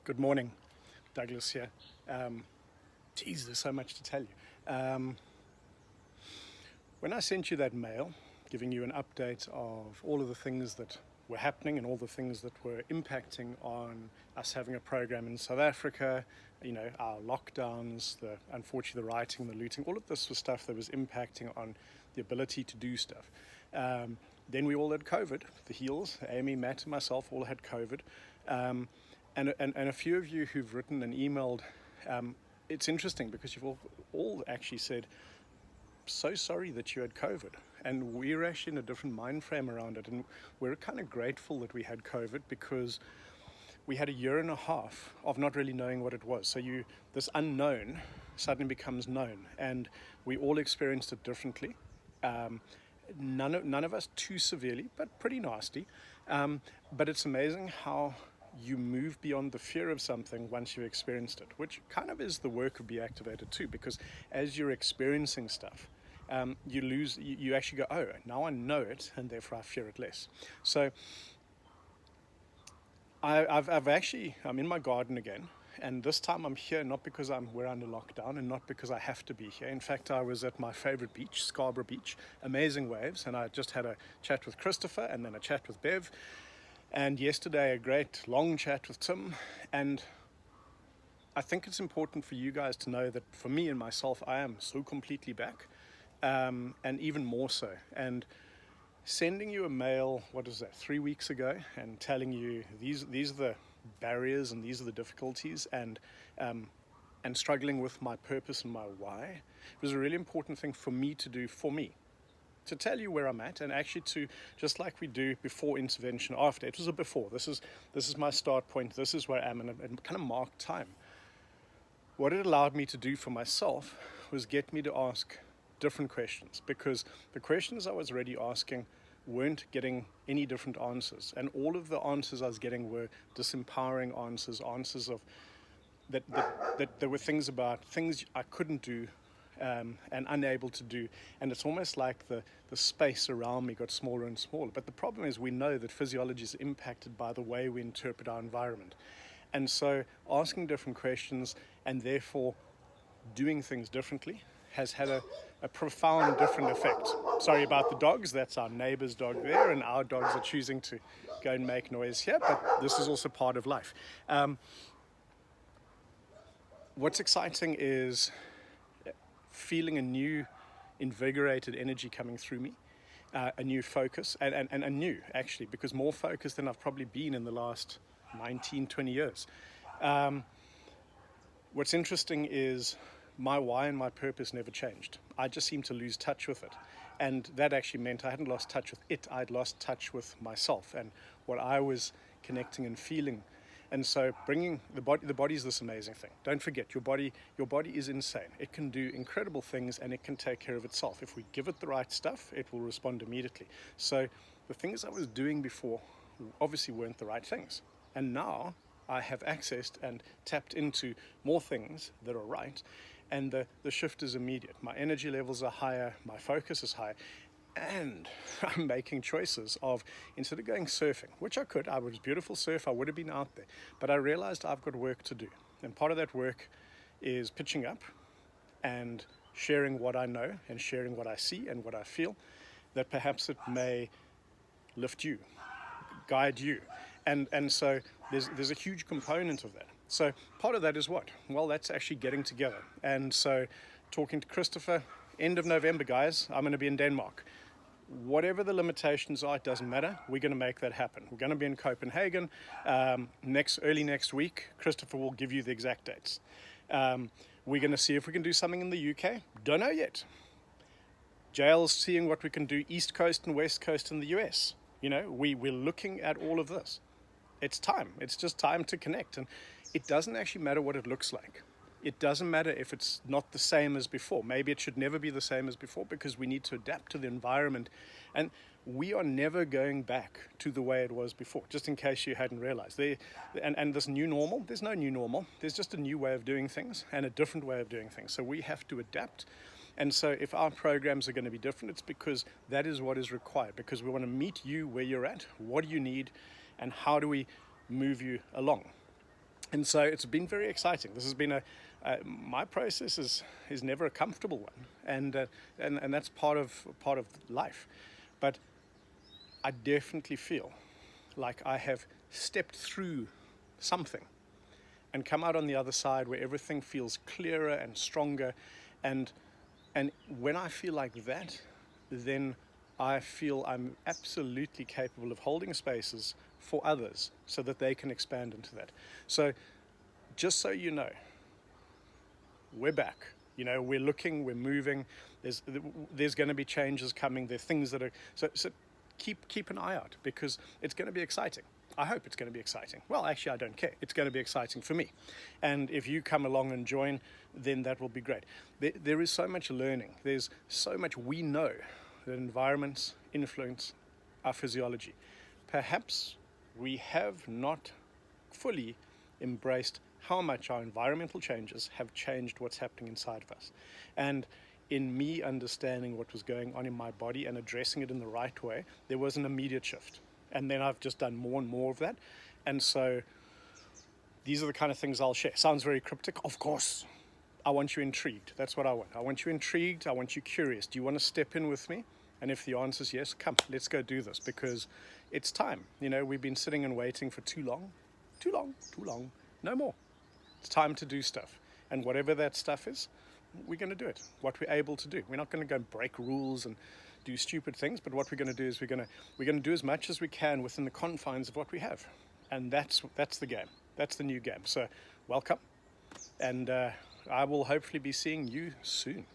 Good morning, Douglas here. Geez, there's so much to tell you. When I sent you that mail, giving you an update of all of the things that were happening and all the things that were impacting on us having a program in South Africa, our lockdowns, unfortunately the rioting, the looting, all of this was stuff that was impacting on the ability to do stuff. Then we all had COVID, the Heels, Amy, Matt, and myself all had COVID. And a few of you who've written and emailed, it's interesting because you've all actually said, so sorry that you had COVID. And we're actually in a different mind frame around it. And we're kind of grateful that we had COVID because we had a year and a half of not really knowing what it was. So this unknown suddenly becomes known. And we all experienced it differently. None of us too severely, but pretty nasty. But it's amazing how you move beyond the fear of something once you've experienced it, which kind of is the work of Be Activated too, because as you're experiencing stuff, you actually go, oh, now I know it, and therefore I fear it less. So I'm in my garden again, and this time I'm here not because we're under lockdown and not because I have to be here. In fact, I was at my favorite beach, Scarborough Beach, amazing waves, and I just had a chat with Christopher and then a chat with Bev. And yesterday, a great long chat with Tim. And I think it's important for you guys to know that for me and myself, I am so completely back, and even more so. And sending you a mail, 3 weeks ago, and telling you these are the barriers and these are the difficulties, and struggling with my purpose and my why, was a really important thing for me to do for me. To tell you where I'm at, and actually to, just like we do before intervention, after. It was a before. This is my start point. This is where I am, and kind of mark time. What it allowed me to do for myself was get me to ask different questions, because the questions I was already asking weren't getting any different answers, and all of the answers I was getting were disempowering answers of that there were things about things I couldn't do. And unable to do, and it's almost like the space around me got smaller and smaller. But the problem is we know that physiology is impacted by the way we interpret our environment, and so asking different questions and therefore doing things differently has had a profound different effect. Sorry about the dogs, that's our neighbor's dog there, and our dogs are choosing to go and make noise here, but this is also part of life. What's exciting is feeling a new invigorated energy coming through me, a new focus, and a new, actually, because more focused than I've probably been in the last 19, 20 years. What's interesting is my why and my purpose never changed. I just seemed to lose touch with it. And that actually meant I hadn't lost touch with it, I'd lost touch with myself and what I was connecting and feeling. And so bringing the body is this amazing thing. Don't forget, your body is insane. It can do incredible things, and it can take care of itself. If we give it the right stuff, it will respond immediately. So the things I was doing before obviously weren't the right things. And now I have accessed and tapped into more things that are right, and the shift is immediate. My energy levels are higher, my focus is higher. And I'm making choices of, instead of going surfing, which I could, I was beautiful surf, I would have been out there, but I realized I've got work to do. And part of that work is pitching up and sharing what I know and sharing what I see and what I feel, that perhaps it may lift you, guide you. And so there's a huge component of that. So part of that is what? Well, that's actually getting together. And so talking to Christopher, end of November, guys, I'm going to be in Denmark. Whatever the limitations are, it doesn't matter. We're going to make that happen. We're going to be in Copenhagen early next week. Christopher will give you the exact dates. We're going to see if we can do something in the UK. Don't know yet. Jail's seeing what we can do East Coast and West Coast in the US. We're looking at all of this. It's time. It's just time to connect. And it doesn't actually matter what it looks like. It doesn't matter if it's not the same as before. Maybe it should never be the same as before, because we need to adapt to the environment. And we are never going back to the way it was before, just in case you hadn't realized. And this new normal, there's no new normal. There's just a new way of doing things and a different way of doing things. So we have to adapt. And so if our programs are going to be different, it's because that is what is required, because we want to meet you where you're at, what do you need, and how do we move you along. And so it's been very exciting. This has been my process is never a comfortable one, and that's part of life. But I definitely feel like I have stepped through something and come out on the other side where everything feels clearer and stronger, and when I feel like that, then I feel I'm absolutely capable of holding spaces for others so that they can expand into that. So just so you know, we're back. We're looking, we're moving. There's going to be changes coming. There are things that are so keep an eye out, because it's going to be exciting. I hope it's going to be exciting. Well, actually, I don't care. It's going to be exciting for me. And if you come along and join, then that will be great. There is so much learning. There's so much we know that environments influence our physiology. Perhaps we have not fully embraced how much our environmental changes have changed what's happening inside of us. And in me understanding what was going on in my body and addressing it in the right way, there was an immediate shift. And then I've just done more and more of that. And so these are the kind of things I'll share. Sounds very cryptic, of course. I want you intrigued. That's what I want. I want you intrigued. I want you curious. Do you want to step in with me? And if the answer is yes, come, let's go do this, because it's time. We've been sitting and waiting for too long. Too long. No more. It's time to do stuff. And whatever that stuff is, we're going to do it. What we're able to do. We're not going to go and break rules and do stupid things, but what we're going to do is we're going to do as much as we can within the confines of what we have. And that's the game. That's the new game. So welcome. And I will hopefully be seeing you soon.